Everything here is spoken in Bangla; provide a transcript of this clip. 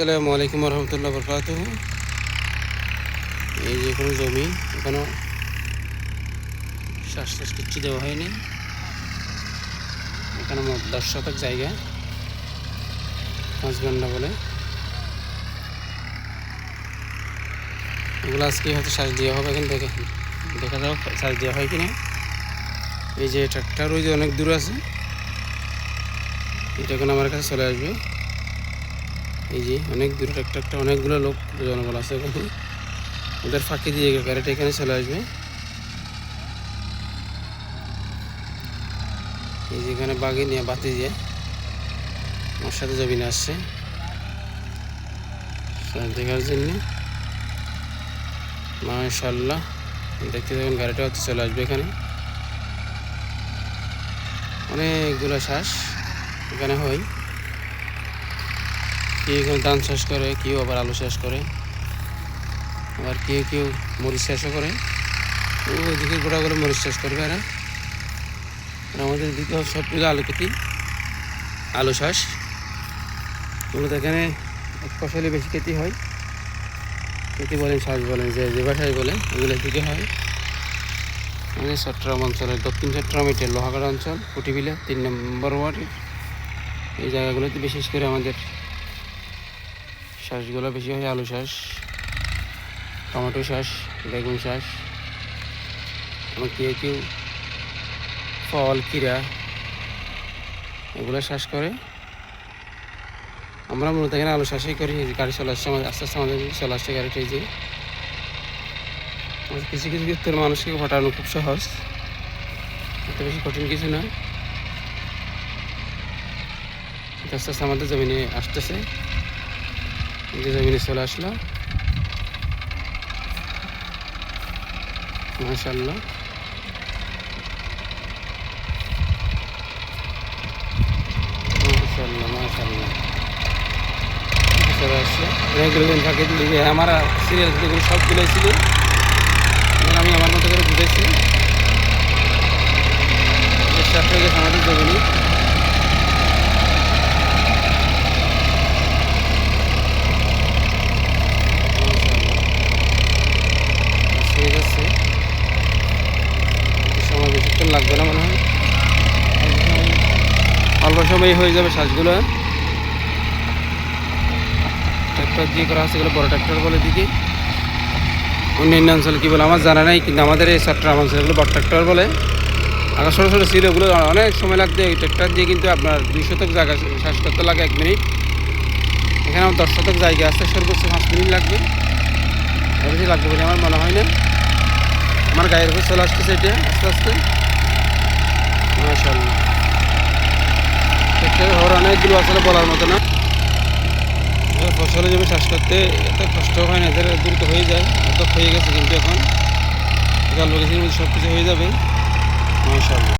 আসসালামু আলাইকুম রহমতুল্লাহ বরকাতুহ। এই যে কোনো জমি, এখনো শ্বাস কিচ্ছু দেওয়া হয়নি। এখানে মোট 10 শতক জায়গা, 5 ঘন্টা বলে। এগুলো আজকে হয়তো শ্বাস দেওয়া হবে। এখন দেখা যাও শ্বাস দেওয়া হয় কিনা। এই যে ট্রাক্টর ওই যে অনেক দূর আছে, এটা এখন আমার কাছে চলে আসবে। এই যে অনেক দূরে ট্রাক্টরটা, অনেকগুলো লোক জনবল আছে এখানে। ওদের ফাঁকি দিয়ে গাড়িটা এখানে চলে আসবে। এই যে এখানে বাগি নিয়ে বাতি দিয়ে আমার সাথে জমিনে আসছে দেখার জন্য। মাশাআল্লাহ, দেখতে দেখুন গাড়িটা হচ্ছে চলে আসবে এখানে। অনেকগুলো শ্বাস এখানে হয়। কেউ এখানে ধান চাষ করে, কেউ আবার আলু চাষ করে, আবার কেউ কেউ মরিচ চাষও করে। ওইদিকে গোড়াগুলো মরিচ চাষ করবে এরা। আমাদের দিকে সবগুলো আলু খেতি, আলু চাষ। মূলত এখানে এক ফসলে বেশি খেতি হয়। খেতি বলেন, চাষ বলেন, যে ভাষায় বলে, এগুলো দিকে হয়। আমাদের চট্টগ্রাম অঞ্চলের দক্ষিণ চট্টগ্রাম, এটা লোহাগড়া অঞ্চল, কুটিবিলা 3 নম্বর ওয়ার্ডের এই জায়গাগুলোতে বিশেষ করে আমাদের চাষগুলো বেশি হয়। আলু চাষ, টমেটো চাষ, বেগুন চাষ, এবং কেউ কেউ ফল, কীরা এগুলো চাষ করে। আমরা মূলত এখানে আলু চাষই করি। গাড়ি চলে আসছে আমাদের, আস্তে আস্তে আমাদের চলে আসছে গাড়িটা। এই যে কিছু কিছু ক্ষেত্রে মানুষকে পাঠানো খুব সহজ, এত বেশি কঠিন কিছু না। আস্তে আস্তে আমাদের জমিনে আসতেছে। এই যে জমিনে চলে আসলো, মাশাআল্লাহ। মাশাআল্লাহ মাশাআল্লাহ, চলে আসছে। অনেকগুলো দিন ফাঁকি দিল যে আমার সিরিয়াল সবগুলোই ছিল। আমি আমার মতো করে বুঝেছি। স্টার্ট হয়ে গেছে আমাদের জমিনে। হয়ে যাচ্ছে, সময় বেশিক্ষণ লাগবে না মনে হয়, অল্প সময় হয়ে যাবে শ্বাসগুলো। ট্রাক্টর দিয়ে করা হচ্ছে, এগুলো বড় ট্রাক্টর বলে দিকে। অন্যান্য অঞ্চলে কী বলে আমার জানা নাই, কিন্তু আমাদের এই চট্টগ্রাম অঞ্চলে এগুলো বড় ট্রাক্টর বলে। আগে ছোটো ছোটো ছিল, ওগুলো অনেক সময় লাগতো। এই ট্রাক্টর দিয়ে কিন্তু আপনার 2 শতক জায়গা শ্বাস করতে লাগে 1 মিনিট। এখানে আমার 10 শতক জায়গা আছে, সর্বোচ্চ 5 মিনিট লাগবে। বেশি লাগবে বলে আমার মনে হয় না। আমার গায়ের উপর চলে আসতেছে এটা আস্তে আস্তে। মাশাআল্লাহ, ট্রাক্টরের হওয়ার অনেকগুলো আসলে বলার মতো না। ফসলে জমি চাষ করতে এত কষ্ট হয় না, এদের দ্রুত হয়ে যায়। এত হয়ে গেছে কিন্তু এখন অল্প কিছুর মধ্যে সব কিছু হয়ে যাবে। মাশাআল্লাহ।